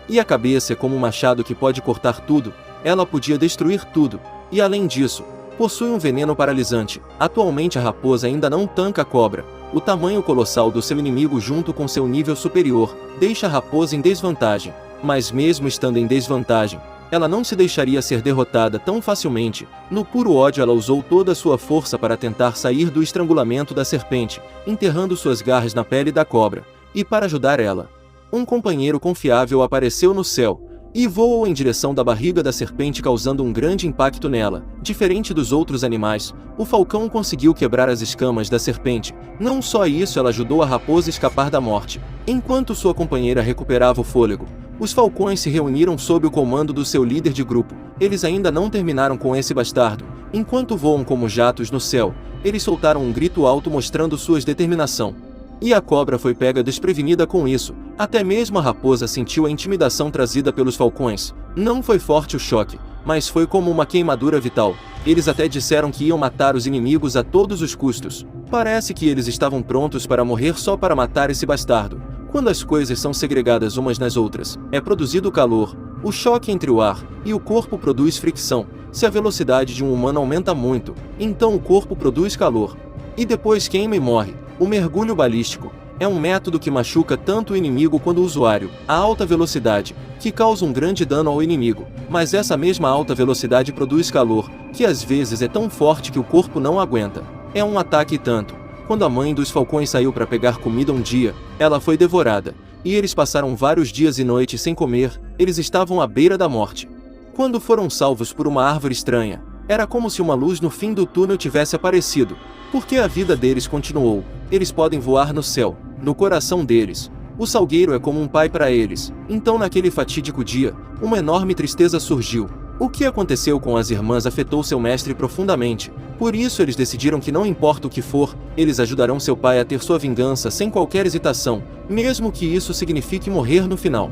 Speaker 1: E a cabeça é como um machado que pode cortar tudo, ela podia destruir tudo. E além disso, possui um veneno paralisante. Atualmente a raposa ainda não tanca a cobra. O tamanho colossal do seu inimigo junto com seu nível superior deixa a raposa em desvantagem. Mas mesmo estando em desvantagem, ela não se deixaria ser derrotada tão facilmente. No puro ódio ela usou toda a sua força para tentar sair do estrangulamento da serpente, enterrando suas garras na pele da cobra. E para ajudar ela, um companheiro confiável apareceu no céu e voou em direção da barriga da serpente, causando um grande impacto nela. Diferente dos outros animais, o falcão conseguiu quebrar as escamas da serpente. Não só isso, ela ajudou a raposa a escapar da morte. Enquanto sua companheira recuperava o fôlego, os falcões se reuniram sob o comando do seu líder de grupo. Eles ainda não terminaram com esse bastardo. Enquanto voam como jatos no céu, eles soltaram um grito alto mostrando sua determinação. E a cobra foi pega desprevenida com isso. Até mesmo a raposa sentiu a intimidação trazida pelos falcões. Não foi forte o choque, mas foi como uma queimadura vital. Eles até disseram que iam matar os inimigos a todos os custos. Parece que eles estavam prontos para morrer só para matar esse bastardo. Quando as coisas são segregadas umas nas outras, é produzido calor, o choque entre o ar e o corpo produz fricção. Se a velocidade de um humano aumenta muito, então o corpo produz calor. E depois queima e morre. O mergulho balístico é um método que machuca tanto o inimigo quanto o usuário. A alta velocidade, que causa um grande dano ao inimigo, mas essa mesma alta velocidade produz calor, que às vezes é tão forte que o corpo não aguenta. É um ataque e tanto. Quando a mãe dos falcões saiu para pegar comida um dia, ela foi devorada, e eles passaram vários dias e noites sem comer. Eles estavam à beira da morte. Quando foram salvos por uma árvore estranha, era como se uma luz no fim do túnel tivesse aparecido, porque a vida deles continuou. Eles podem voar no céu, no coração deles. O salgueiro é como um pai para eles. Então naquele fatídico dia, uma enorme tristeza surgiu. O que aconteceu com as irmãs afetou seu mestre profundamente. Por isso eles decidiram que não importa o que for, eles ajudarão seu pai a ter sua vingança sem qualquer hesitação, mesmo que isso signifique morrer no final.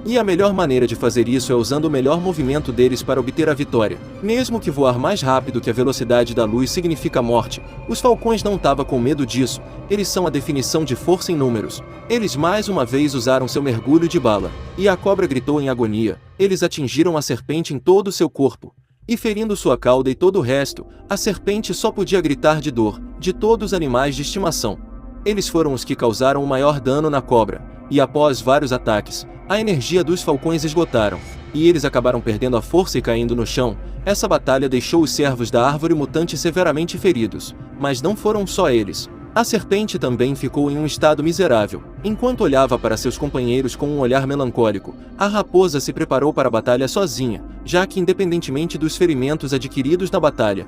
Speaker 1: E a melhor maneira de fazer isso é usando o melhor movimento deles para obter a vitória. Mesmo que voar mais rápido que a velocidade da luz significa morte, os falcões não estavam com medo disso. Eles são a definição de força em números. Eles mais uma vez usaram seu mergulho de bala, e a cobra gritou em agonia. Eles atingiram a serpente em todo o seu corpo, e ferindo sua cauda e todo o resto, a serpente só podia gritar de dor. De todos os animais de estimação, eles foram os que causaram o maior dano na cobra, e após vários ataques, a energia dos falcões esgotaram, e eles acabaram perdendo a força e caindo no chão. Essa batalha deixou os servos da árvore mutante severamente feridos, mas não foram só eles. A serpente também ficou em um estado miserável. Enquanto olhava para seus companheiros com um olhar melancólico, a raposa se preparou para a batalha sozinha, já que independentemente dos ferimentos adquiridos na batalha,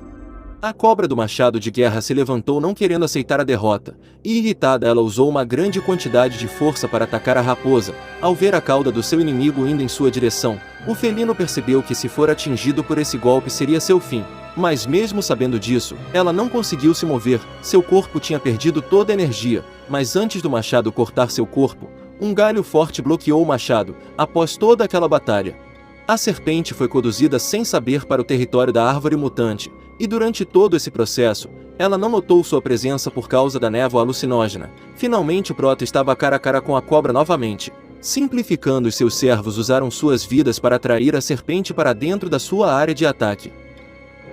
Speaker 1: a cobra do machado de guerra se levantou não querendo aceitar a derrota, e irritada ela usou uma grande quantidade de força para atacar a raposa. Ao ver a cauda do seu inimigo indo em sua direção, o felino percebeu que se for atingido por esse golpe seria seu fim. Mas mesmo sabendo disso, ela não conseguiu se mover, seu corpo tinha perdido toda a energia. Mas antes do machado cortar seu corpo, um galho forte bloqueou o machado. Após toda aquela batalha, A serpente foi conduzida sem saber para o território da árvore mutante, e durante todo esse processo, ela não notou sua presença por causa da névoa alucinógena. Finalmente o Prota estava cara a cara com a cobra novamente. Simplificando, os seus servos usaram suas vidas para atrair a serpente para dentro da sua área de ataque.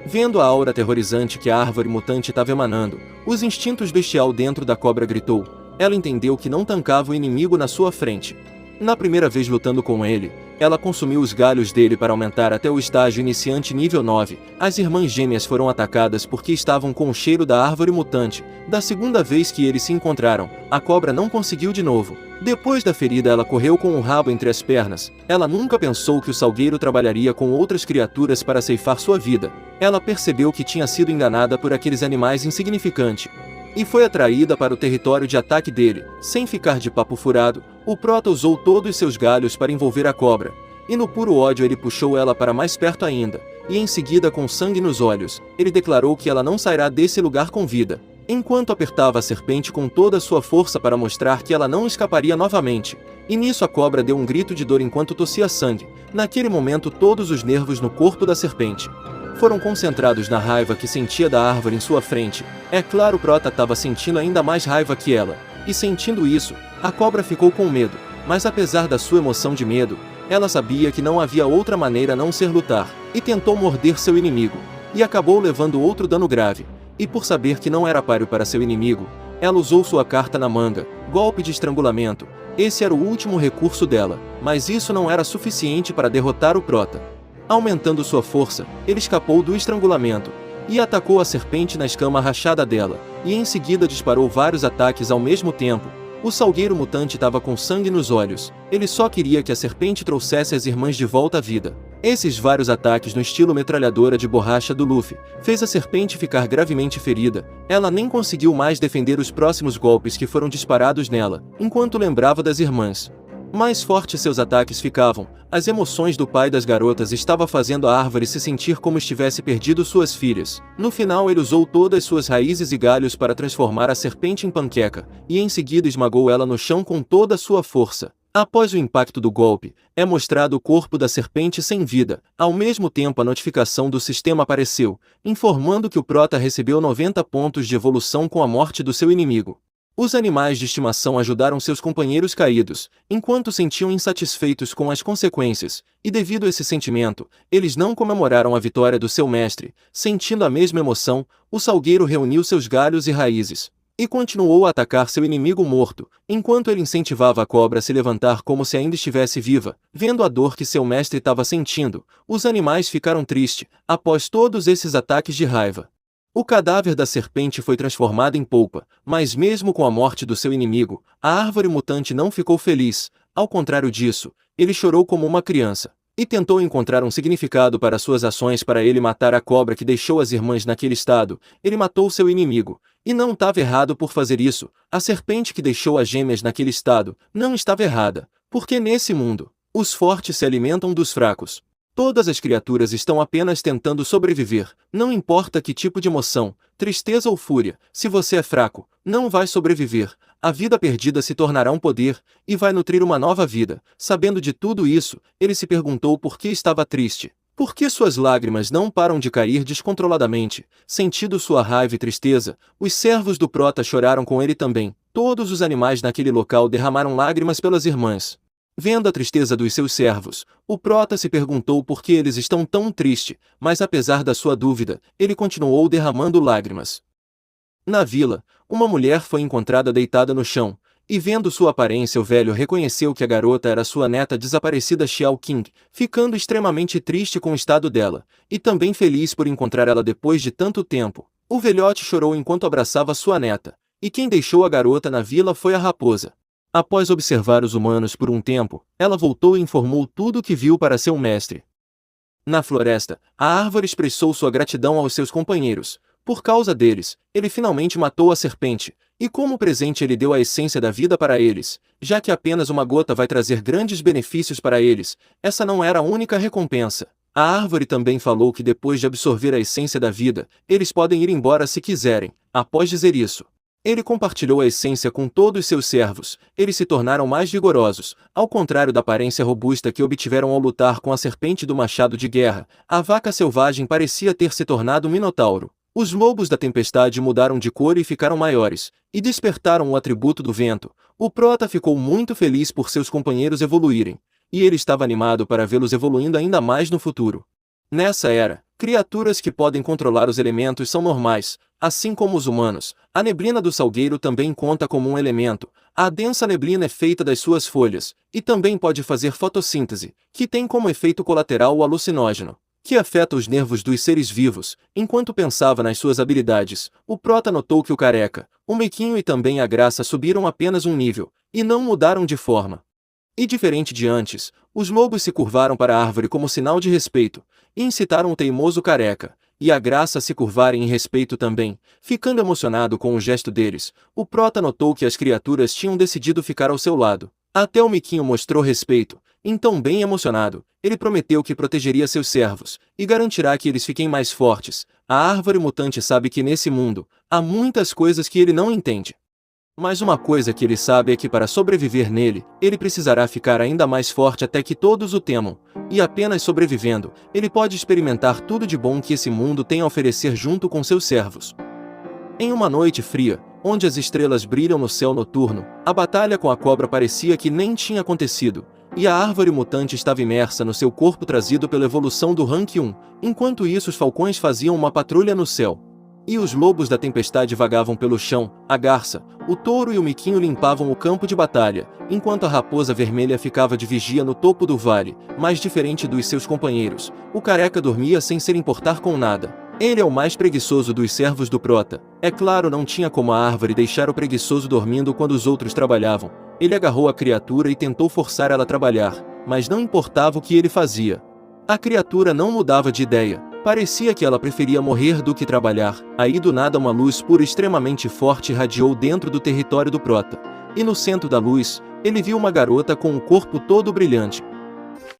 Speaker 1: Vendo a aura aterrorizante que a árvore mutante estava emanando, os instintos bestial dentro da cobra gritou. Ela entendeu que não tancava o inimigo na sua frente. Na primeira vez lutando com ele, ela consumiu os galhos dele para aumentar até o estágio iniciante nível 9. As irmãs gêmeas foram atacadas porque estavam com o cheiro da árvore mutante. Da segunda vez que eles se encontraram, a cobra não conseguiu de novo. Depois da ferida, ela correu com o rabo entre as pernas. Ela nunca pensou que o salgueiro trabalharia com outras criaturas para ceifar sua vida. Ela percebeu que tinha sido enganada por aqueles animais insignificantes e foi atraída para o território de ataque dele. Sem ficar de papo furado, o Prota usou todos seus galhos para envolver a cobra, e no puro ódio ele puxou ela para mais perto ainda, e em seguida, com sangue nos olhos, ele declarou que ela não sairá desse lugar com vida. Enquanto apertava a serpente com toda a sua força para mostrar que ela não escaparia novamente, e nisso a cobra deu um grito de dor enquanto tossia sangue. Naquele momento, todos os nervos no corpo da serpente foram concentrados na raiva que sentia da árvore em sua frente. É claro, o Prota estava sentindo ainda mais raiva que ela, e sentindo isso, a cobra ficou com medo, mas apesar da sua emoção de medo, ela sabia que não havia outra maneira a não ser lutar, e tentou morder seu inimigo, e acabou levando outro dano grave. E por saber que não era páreo para seu inimigo, ela usou sua carta na manga, golpe de estrangulamento. Esse era o último recurso dela, mas isso não era suficiente para derrotar o Prota. Aumentando sua força, ele escapou do estrangulamento e atacou a serpente na escama rachada dela, e em seguida disparou vários ataques ao mesmo tempo. O salgueiro mutante estava com sangue nos olhos. Ele só queria que a serpente trouxesse as irmãs de volta à vida. Esses vários ataques no estilo metralhadora de borracha do Luffy fez a serpente ficar gravemente ferida. Ela nem conseguiu mais defender os próximos golpes que foram disparados nela, enquanto lembrava das irmãs. Mais fortes seus ataques ficavam. As emoções do pai das garotas estavam fazendo a árvore se sentir como estivesse perdido suas filhas. No final, ele usou todas suas raízes e galhos para transformar a serpente em panqueca, e em seguida esmagou ela no chão com toda a sua força. Após o impacto do golpe, é mostrado o corpo da serpente sem vida. Ao mesmo tempo, a notificação do sistema apareceu, informando que o Prota recebeu 90 pontos de evolução com a morte do seu inimigo. Os animais de estimação ajudaram seus companheiros caídos, enquanto sentiam insatisfeitos com as consequências, e devido a esse sentimento, eles não comemoraram a vitória do seu mestre. Sentindo a mesma emoção, o salgueiro reuniu seus galhos e raízes e continuou a atacar seu inimigo morto, enquanto ele incentivava a cobra a se levantar como se ainda estivesse viva. Vendo a dor que seu mestre estava sentindo, os animais ficaram tristes após todos esses ataques de raiva. O cadáver da serpente foi transformado em polpa, mas mesmo com a morte do seu inimigo, a árvore mutante não ficou feliz. Ao contrário disso, ele chorou como uma criança, e tentou encontrar um significado para suas ações. Para ele matar a cobra que deixou as irmãs naquele estado, ele matou seu inimigo, e não estava errado por fazer isso. A serpente que deixou as gêmeas naquele estado não estava errada, porque nesse mundo, os fortes se alimentam dos fracos. Todas as criaturas estão apenas tentando sobreviver, não importa que tipo de emoção, tristeza ou fúria. Se você é fraco, não vai sobreviver. A vida perdida se tornará um poder, e vai nutrir uma nova vida. Sabendo de tudo isso, ele se perguntou por que estava triste. Por que suas lágrimas não param de cair descontroladamente? Sentindo sua raiva e tristeza, os servos do Prota choraram com ele também. Todos os animais naquele local derramaram lágrimas pelas irmãs. Vendo a tristeza dos seus servos, o Prota se perguntou por que eles estão tão tristes, mas apesar da sua dúvida, ele continuou derramando lágrimas. Na vila, uma mulher foi encontrada deitada no chão, e vendo sua aparência o velho reconheceu que a garota era sua neta desaparecida Xiao Qing, ficando extremamente triste com o estado dela, e também feliz por encontrar ela depois de tanto tempo. O velhote chorou enquanto abraçava sua neta, e quem deixou a garota na vila foi a raposa. Após observar os humanos por um tempo, ela voltou e informou tudo o que viu para seu mestre. Na floresta, a árvore expressou sua gratidão aos seus companheiros. Por causa deles, ele finalmente matou a serpente, e como presente ele deu a essência da vida para eles. Já que apenas uma gota vai trazer grandes benefícios para eles, essa não era a única recompensa. A árvore também falou que depois de absorver a essência da vida, eles podem ir embora se quiserem. Após dizer isso, Ele compartilhou a essência com todos seus servos, eles se tornaram mais vigorosos, ao contrário da aparência robusta que obtiveram ao lutar com a serpente do machado de guerra, a vaca selvagem parecia ter se tornado um minotauro. Os lobos da tempestade mudaram de cor e ficaram maiores, e despertaram o atributo do vento. O Prota ficou muito feliz por seus companheiros evoluírem, e ele estava animado para vê-los evoluindo ainda mais no futuro. Nessa era, criaturas que podem controlar os elementos são normais, assim como os humanos. A neblina do salgueiro também conta como um elemento. A densa neblina é feita das suas folhas, e também pode fazer fotossíntese, que tem como efeito colateral o alucinógeno, que afeta os nervos dos seres vivos. Enquanto pensava nas suas habilidades, o Prota notou que o Careca, o Mequinho e também a Graça subiram apenas um nível, e não mudaram de forma. E diferente de antes, os lobos se curvaram para a árvore como sinal de respeito, e incitaram o teimoso Careca e a Graça a se curvarem em respeito também. Ficando emocionado com o gesto deles, o Prota notou que as criaturas tinham decidido ficar ao seu lado. Até o Miquinho mostrou respeito, então bem emocionado, ele prometeu que protegeria seus servos, e garantirá que eles fiquem mais fortes. A árvore mutante sabe que nesse mundo, há muitas coisas que ele não entende. Mas uma coisa que ele sabe é que para sobreviver nele, ele precisará ficar ainda mais forte até que todos o temam, e apenas sobrevivendo, ele pode experimentar tudo de bom que esse mundo tem a oferecer junto com seus servos. Em uma noite fria, onde as estrelas brilham no céu noturno, a batalha com a cobra parecia que nem tinha acontecido, e a árvore mutante estava imersa no seu corpo trazido pela evolução do Rank 1, enquanto isso os falcões faziam uma patrulha no céu. E os lobos da tempestade vagavam pelo chão, a garça, o touro e o miquinho limpavam o campo de batalha, enquanto a raposa vermelha ficava de vigia no topo do vale. Mais diferente dos seus companheiros, o Careca dormia sem se importar com nada. Ele é o mais preguiçoso dos servos do Prota. É claro, não tinha como a árvore deixar o preguiçoso dormindo quando os outros trabalhavam. Ele agarrou a criatura e tentou forçar ela a trabalhar, mas não importava o que ele fazia. A criatura não mudava de ideia. Parecia que ela preferia morrer do que trabalhar. Aí do nada uma luz pura extremamente forte irradiou dentro do território do Prota. E no centro da luz, ele viu uma garota com um corpo todo brilhante.